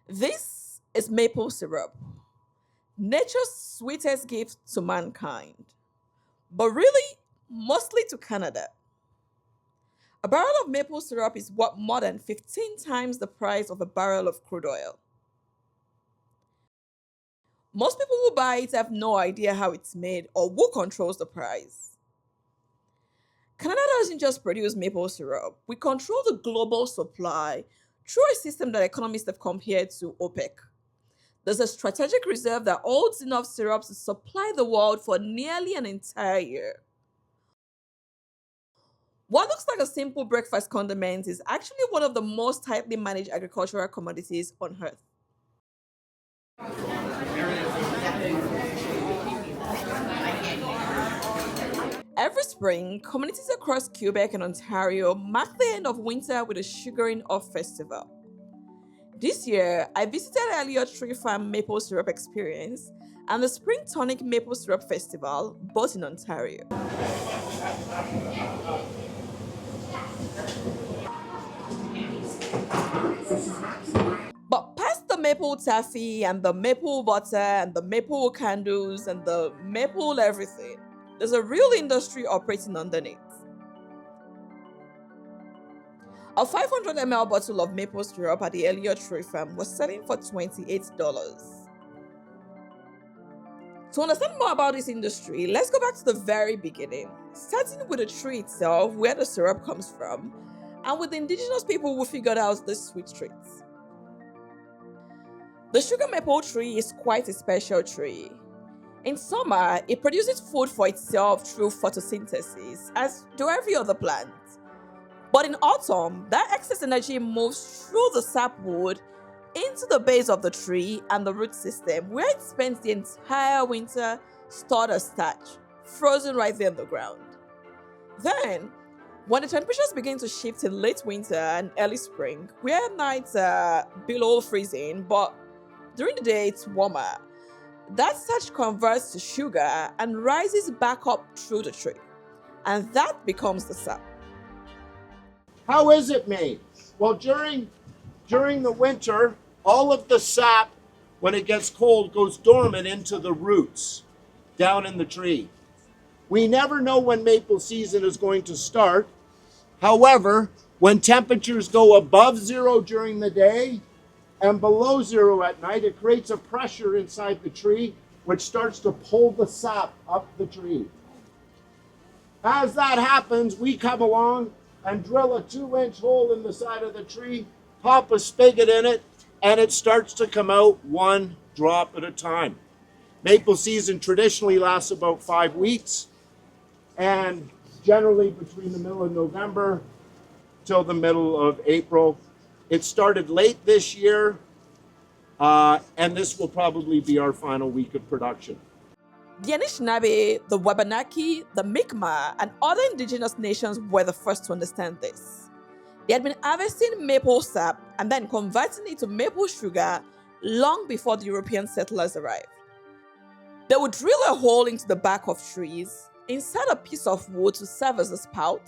This is maple syrup, nature's sweetest gift to mankind, but really mostly to Canada. A barrel of maple syrup is worth more than 15 times the price of a barrel of crude oil. Most people who buy it have no idea how it's made or who controls the price. Canada doesn't just produce maple syrup, we control the global supply through a system that economists have compared to OPEC. There's a strategic reserve that holds enough syrup to supply the world for nearly an entire year. What looks like a simple breakfast condiment is actually one of the most tightly managed agricultural commodities on earth. Every spring, communities across Quebec and Ontario mark the end of winter with a sugaring off festival. This year, I visited Elliott Tree Farm Maple Syrup Experience and the Spring Tonic Maple Syrup Festival, both in Ontario. But past the maple taffy and the maple butter and the maple candles and the maple everything, there's a real industry operating underneath. A 500 ml bottle of maple syrup at the Elliott Tree Farm was selling for $28. To understand more about this industry, let's go back to the very beginning, starting with the tree itself, where the syrup comes from, and with the indigenous people who figured out this sweet treat. The sugar maple tree is quite a special tree. In summer, it produces food for itself through photosynthesis, as do every other plant. But in autumn, that excess energy moves through the sapwood into the base of the tree and the root system, where it spends the entire winter stored as starch, frozen right there in the ground. Then, when the temperatures begin to shift in late winter and early spring, where nights are below freezing, but during the day it's warmer, that starch converts to sugar and rises back up through the tree, and that becomes the sap. How is it made? Well, during the winter, all of the sap, when it gets cold, goes dormant into the roots down in the tree. We never know when maple season is going to start. However, when temperatures go above zero during the day and below zero at night, it creates a pressure inside the tree which starts to pull the sap up the tree. As that happens, we come along and drill a 2-inch hole in the side of the tree, pop a spigot in it, and it starts to come out one drop at a time. Maple season traditionally lasts about 5 weeks, and generally between the middle of November till the middle of April. It started late this year, and this will probably be our final week of production. The Anishinaabe, the Wabanaki, the Mi'kmaq, and other indigenous nations were the first to understand this. They had been harvesting maple sap and then converting it to maple sugar long before the European settlers arrived. They would drill a hole into the bark of trees, insert a piece of wood to serve as a spout,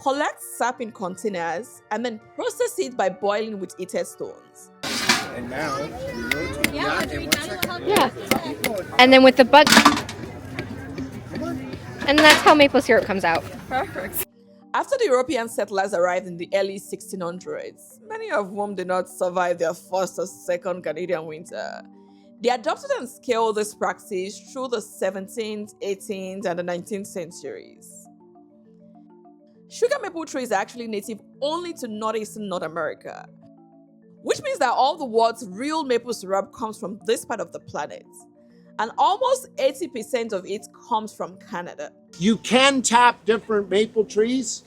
collect sap in containers, and then process it by boiling with heated stones. And now we rotate. Yeah. And then with the bug. And that's how maple syrup comes out. Perfect. After the European settlers arrived in the early 1600s, many of whom did not survive their first or second Canadian winter, they adopted and scaled this practice through the 17th, 18th, and the 19th centuries. Sugar maple trees are actually native only to northeastern North America, which means that all the world's real maple syrup comes from this part of the planet, and almost 80% of it comes from Canada. You can tap different maple trees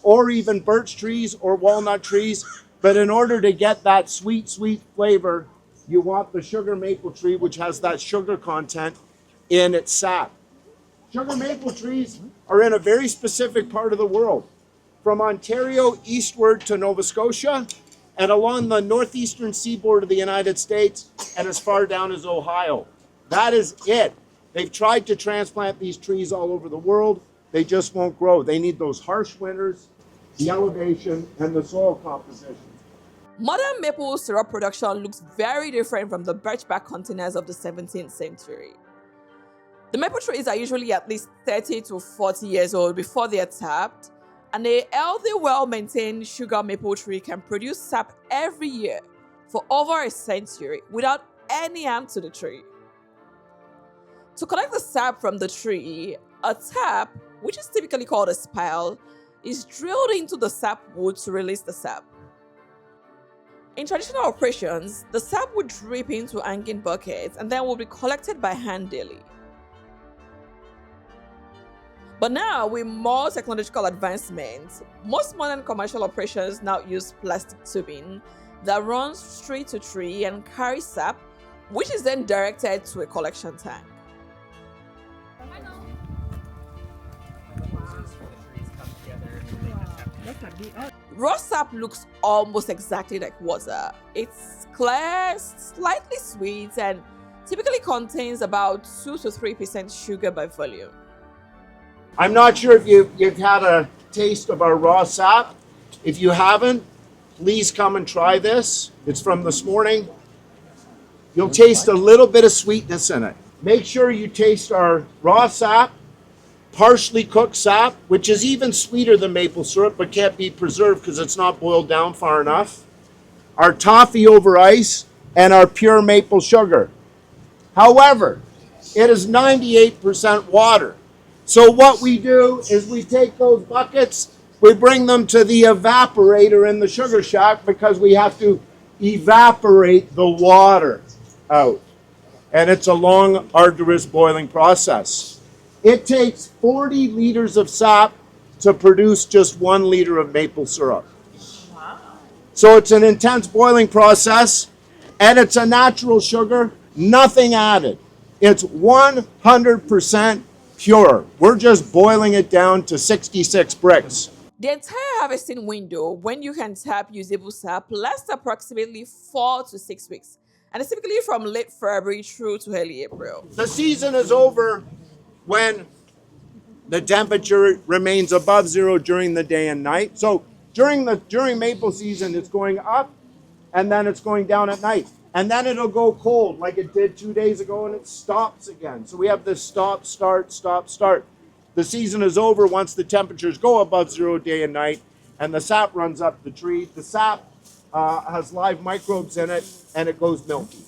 or even birch trees or walnut trees, but in order to get that sweet flavor, you want the sugar maple tree, which has that sugar content in its sap. Sugar maple trees are in a very specific part of the world, from Ontario eastward to Nova Scotia and along the northeastern seaboard of the United States and as far down as Ohio. That is it. They've tried to transplant these trees all over the world. They just won't grow. They need those harsh winters, the elevation, and the soil composition. Modern maple syrup production looks very different from the birchbark containers of the 17th century. The maple trees are usually at least 30 to 40 years old before they are tapped, and a healthy, well-maintained sugar maple tree can produce sap every year for over a century without any harm to the tree. To collect the sap from the tree, a tap, which is typically called a spile, is drilled into the sap wood to release the sap. In traditional operations, the sap would drip into hanging buckets and then will be collected by hand daily. But now, with more technological advancements, most modern commercial operations now use plastic tubing that runs straight to tree and carries sap, which is then directed to a collection tank. Raw sap looks almost exactly like water. It's clear, slightly sweet, and typically contains about 2 to 3% sugar by volume. I'm not sure if you've had a taste of our raw sap. If you haven't, please come and try this. It's from this morning. You'll taste a little bit of sweetness in it. Make sure you taste our raw sap, partially cooked sap, which is even sweeter than maple syrup but can't be preserved because it's not boiled down far enough, our toffee over ice, and our pure maple sugar. However, it is 98% water. So what we do is we take those buckets, we bring them to the evaporator in the sugar shack because we have to evaporate the water out. And it's a long, arduous boiling process. It takes 40 liters of sap to produce just 1 liter of maple syrup. Wow. So it's an intense boiling process, and it's a natural sugar, nothing added. It's 100% pure. We're just boiling it down to 66 bricks. The entire harvesting window, when you can tap usable sap, lasts approximately 4 to 6 weeks, and it's typically from late February through to early April. The season is over when the temperature remains above zero during the day and night. So during maple season, it's going up, and then it's going down at night. And then it'll go cold like it did 2 days ago, and it stops again. So we have this stop, start, stop, start. The season is over once the temperatures go above zero day and night, and the sap runs up the tree. The sap has live microbes in it, and it goes milky.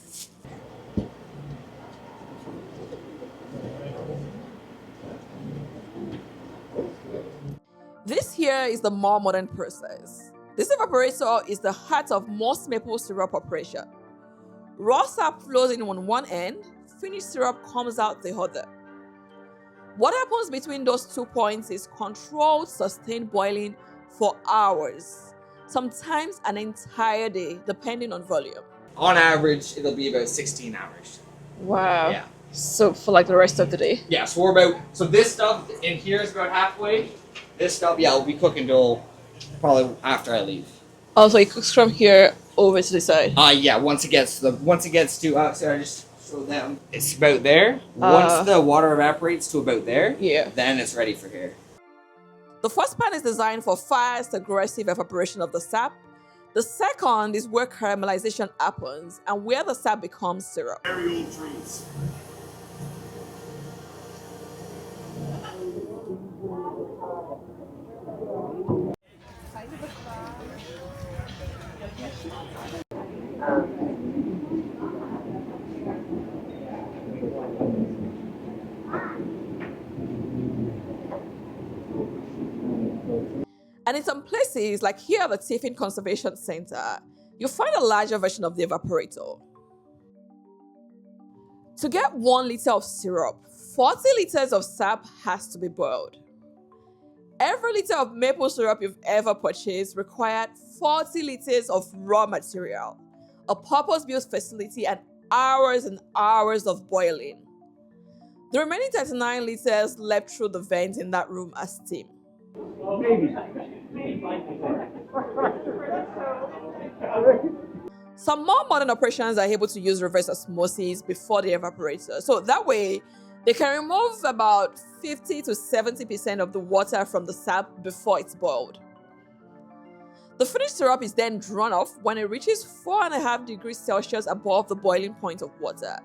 This here is the more modern process. This evaporator is the heart of most maple syrup operation. Raw sap flows in on one end, finished syrup comes out the other. What happens between those 2 points is controlled, sustained boiling for hours, sometimes an entire day, depending on volume. On average, it'll be about 16 hours. Wow. Yeah. So for like the rest of the day? Yeah, so this stuff in here is about halfway. This stuff, yeah, will be cooking till probably after I leave. Oh, so it cooks from here over to the side? Yeah, once it gets to, so I just show them. It's about there. Once the water evaporates to about there, yeah, then it's ready for here. The first pan is designed for fast, aggressive evaporation of the sap. The second is where caramelization happens and where the sap becomes syrup. Very old trees. And in some places, like here at the Tiffin Conservation Center, you'll find a larger version of the evaporator. To get 1 liter of syrup, 40 liters of sap has to be boiled. Every liter of maple syrup you've ever purchased required 40 liters of raw material, a purpose-built facility, and hours of boiling. The remaining 39 liters left through the vent in that room as steam. Some more modern operations are able to use reverse osmosis before the evaporator. So that way, they can remove about 50 to 70% of the water from the sap before it's boiled. The finished syrup is then drawn off when it reaches 4.5 degrees Celsius above the boiling point of water,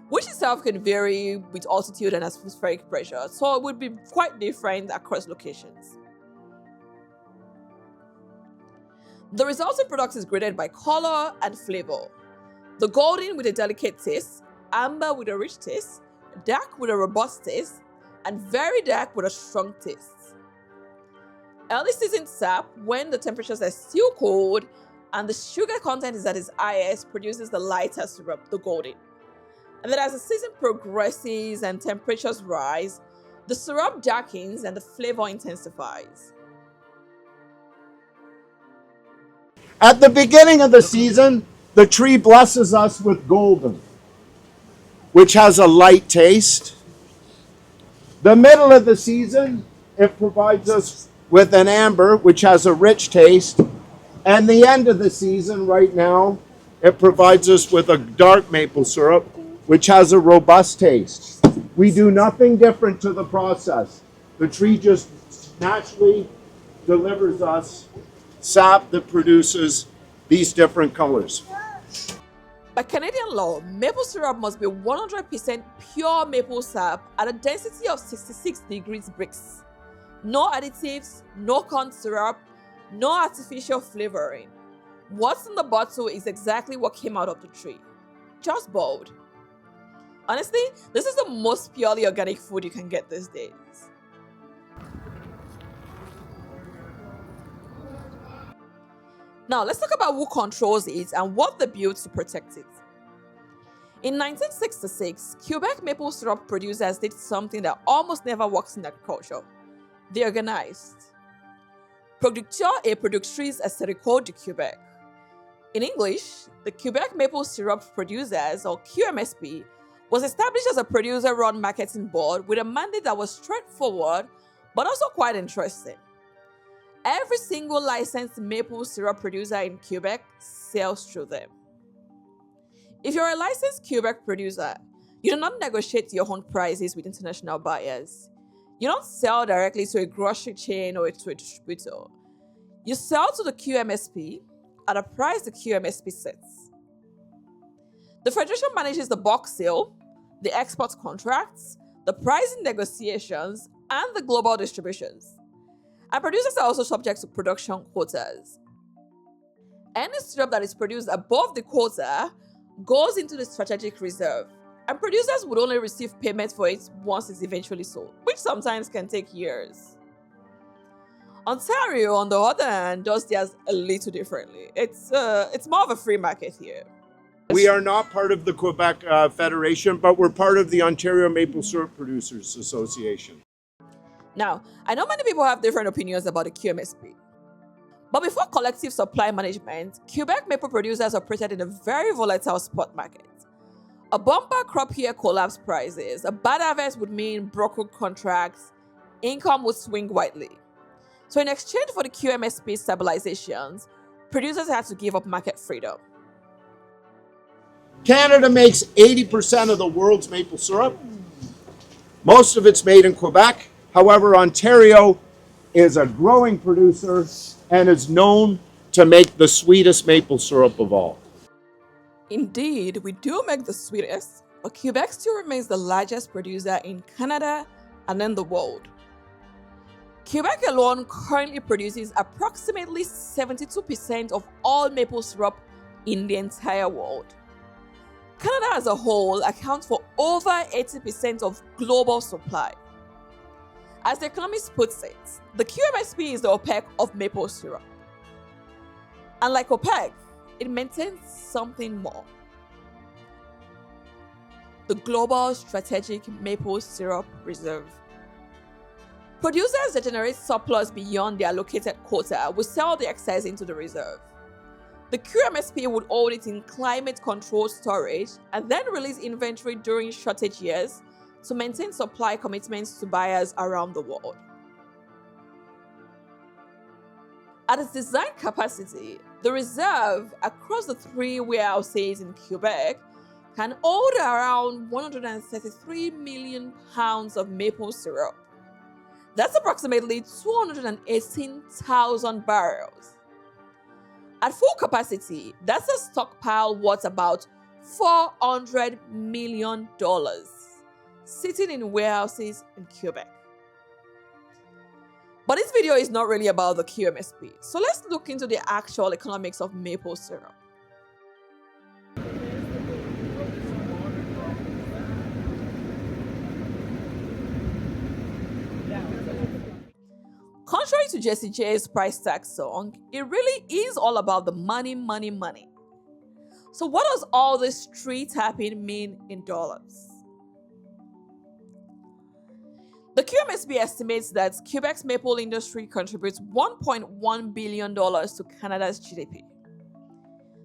which itself can vary with altitude and atmospheric pressure, so it would be quite different across locations. The resulting product is graded by color and flavor. The golden with a delicate taste, amber with a rich taste, dark with a robust taste, and very dark with a strong taste. Early season sap, when the temperatures are still cold and the sugar content is at its highest, produces the lighter syrup, the golden. And then as the season progresses and temperatures rise, the syrup darkens and the flavor intensifies. At the beginning of the season, the tree blesses us with golden, which has a light taste. The middle of the season, it provides us with an amber, which has a rich taste. And the end of the season, right now, it provides us with a dark maple syrup, which has a robust taste. We do nothing different to the process. The tree just naturally delivers us sap that produces these different colors. By Canadian law, maple syrup must be 100% pure maple sap at a density of 66 degrees Brix. No additives, no corn syrup, no artificial flavoring. What's in the bottle is exactly what came out of the tree. Just boiled. Honestly, this is the most purely organic food you can get these days. Now, let's talk about who controls it and what they built to protect it. In 1966, Quebec maple syrup producers did something that almost never works in agriculture. They organized. Producteurs et Productrices Acéricoles du Québec. In English, the Quebec Maple Syrup Producers, or QMSP, was established as a producer-run marketing board with a mandate that was straightforward but also quite interesting. Every single licensed maple syrup producer in Quebec sells through them. If you're a licensed Quebec producer, you do not negotiate your own prices with international buyers. You don't sell directly to a grocery chain or to a distributor. You sell to the QMSP at a price the QMSP sets. The Federation manages the bulk sale, the export contracts, the pricing negotiations, and the global distributions. And producers are also subject to production quotas. Any syrup that is produced above the quota goes into the strategic reserve, and producers would only receive payment for it once it's eventually sold, which sometimes can take years. Ontario, on the other hand, does theirs a little differently. It's more of a free market here. We are not part of the Quebec Federation, but we're part of the Ontario Maple Syrup Producers Association. Now, I know many people have different opinions about the QMSP. But before collective supply management, Quebec maple producers operated in a very volatile spot market. A bumper crop year collapsed prices, a bad harvest would mean brokered contracts, income would swing widely. So in exchange for the QMSP stabilizations, producers had to give up market freedom. Canada makes 80% of the world's maple syrup. Most of it's made in Quebec. However, Ontario is a growing producer and is known to make the sweetest maple syrup of all. Indeed, we do make the sweetest, but Quebec still remains the largest producer in Canada and in the world. Quebec alone currently produces approximately 72% of all maple syrup in the entire world. Canada as a whole accounts for over 80% of global supply. As The Economist puts it, the QMSP is the OPEC of maple syrup. And like OPEC, it maintains something more. The Global Strategic Maple Syrup Reserve. Producers that generate surplus beyond their allocated quota will sell the excess into the reserve. The QMSP would hold it in climate-controlled storage and then release inventory during shortage years to maintain supply commitments to buyers around the world. At its design capacity, the reserve across the 3 warehouses in Quebec can hold around 133 million pounds of maple syrup. That's approximately 218,000 barrels. At full capacity, that's a stockpile worth about $400 million sitting in warehouses in Quebec. But this video is not really about the QMSP, so let's look into the actual economics of maple syrup. Contrary to Jessie J's price tag song, it really is all about the money, money, money. So what does all this tree tapping mean in dollars? The QMSP estimates that Quebec's maple industry contributes $1.1 billion to Canada's GDP.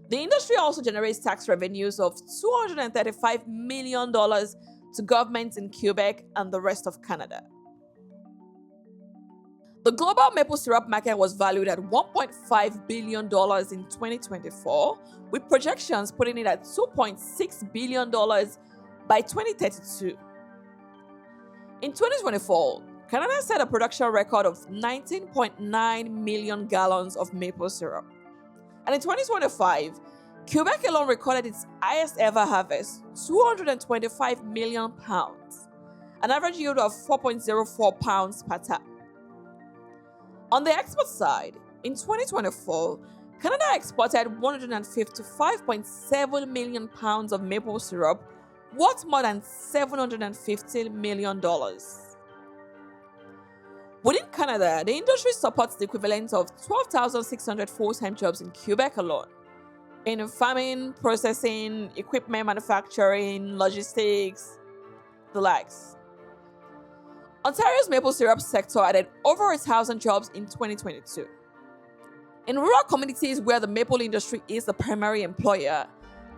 The industry also generates tax revenues of $235 million to governments in Quebec and the rest of Canada. The global maple syrup market was valued at $1.5 billion in 2024, with projections putting it at $2.6 billion by 2032. In 2024, Canada set a production record of 19.9 million gallons of maple syrup. And in 2025, Quebec alone recorded its highest ever harvest, 225 million pounds, an average yield of 4.04 pounds per tap. On the export side, in 2024, Canada exported 155.7 million pounds of maple syrup, worth more than $715 million. Within Canada, the industry supports the equivalent of 12,600 full-time jobs in Quebec alone, in farming, processing, equipment manufacturing, logistics, the likes. Ontario's maple syrup sector added over 1,000 jobs in 2022. In rural communities where the maple industry is the primary employer,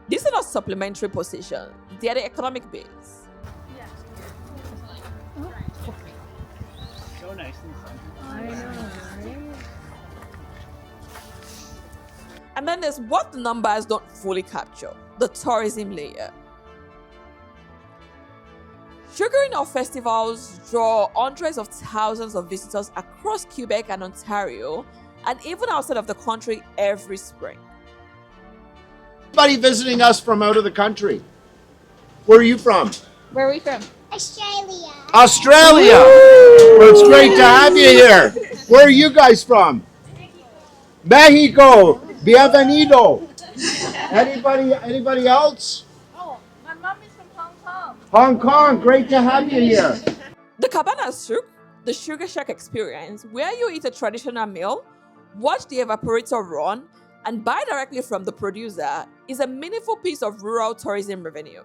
these are not supplementary positions, they are the economic base. So nice and sunny. I know, right? And then there's what the numbers don't fully capture, the tourism layer. Sugaring off festivals draw hundreds of thousands of visitors across Quebec and Ontario, and even outside of the country every spring. Anybody visiting us from out of the country? Where are you from? Where are we from? Australia. Australia. Well, it's great to have you here. Where are you guys from? Mexico. Bienvenido. Anybody else? Oh, my mom is from Hong Kong. Hong Kong. Great to have you here. The Cabana Souk, the Sugar Shack experience, where you eat a traditional meal, watch the evaporator run, and buy directly from the producer, is a meaningful piece of rural tourism revenue.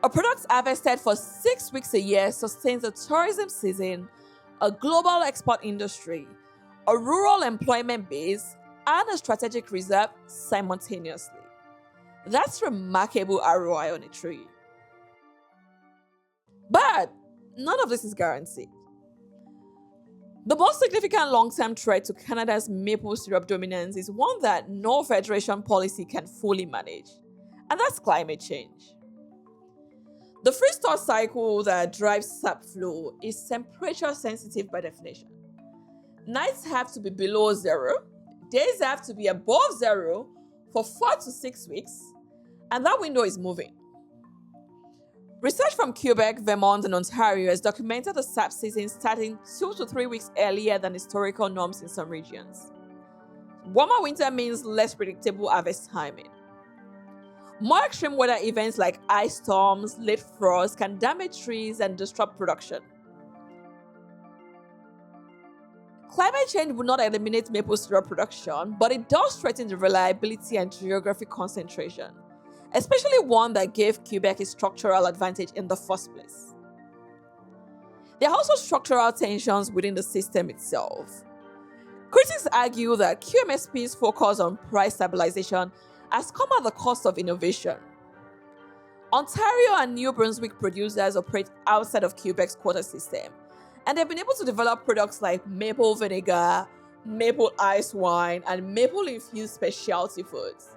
A product harvested for 6 weeks a year sustains a tourism season, a global export industry, a rural employment base, and a strategic reserve simultaneously. That's remarkable ROI on a tree. But none of this is guaranteed. The most significant long-term threat to Canada's maple syrup dominance is one that no federation policy can fully manage, and that's climate change. The freeze-thaw cycle that drives sap flow is temperature sensitive by definition. Nights have to be below zero, days have to be above zero for 4 to 6 weeks, and that window is moving. Research from Quebec, Vermont, and Ontario has documented the sap season starting 2 to 3 weeks earlier than historical norms in some regions. Warmer winter means less predictable harvest timing. More extreme weather events like ice storms, late frost can damage trees and disrupt production. Climate change would not eliminate maple syrup production, but it does threaten the reliability and geographic concentration, especially one that gave Quebec its structural advantage in the first place. There are also structural tensions within the system itself. Critics argue that QMSP's focus on price stabilization has come at the cost of innovation. Ontario and New Brunswick producers operate outside of Quebec's quota system, and they've been able to develop products like maple vinegar, maple ice wine, and maple-infused specialty foods.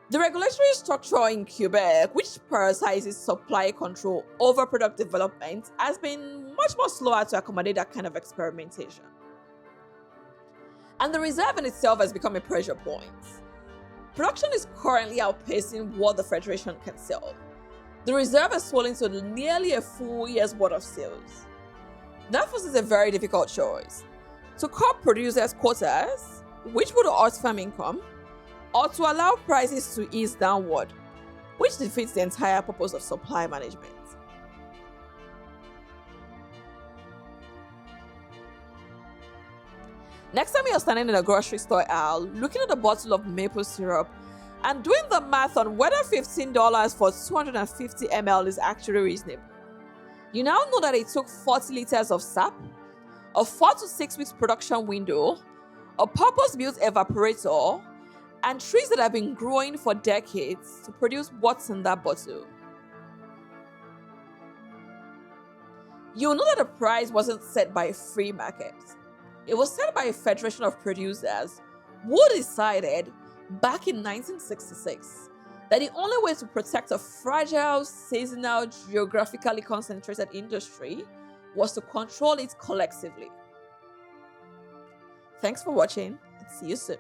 The regulatory structure in Quebec, which prioritizes supply control over product development, has been much more slower to accommodate that kind of experimentation. and the reserve in itself has become a pressure point. Production is currently outpacing what the Federation can sell. The reserve has swollen to nearly a full year's worth of sales. That forces a very difficult choice: to cut producers' quotas, which would hurt farm income, or to allow prices to ease downward, which defeats the entire purpose of supply management. Next time you're standing in a grocery store aisle, looking at a bottle of maple syrup and doing the math on whether $15 for 250 ml is actually reasonable, you now know that it took 40 liters of sap, a 4 to 6 weeks production window, a purpose-built evaporator, and trees that have been growing for decades to produce what's in that bottle. You'll know that the price wasn't set by a free market. It was set by a federation of producers who decided back in 1966 that the only way to protect a fragile, seasonal, geographically concentrated industry was to control it collectively. Thanks for watching, and see you soon.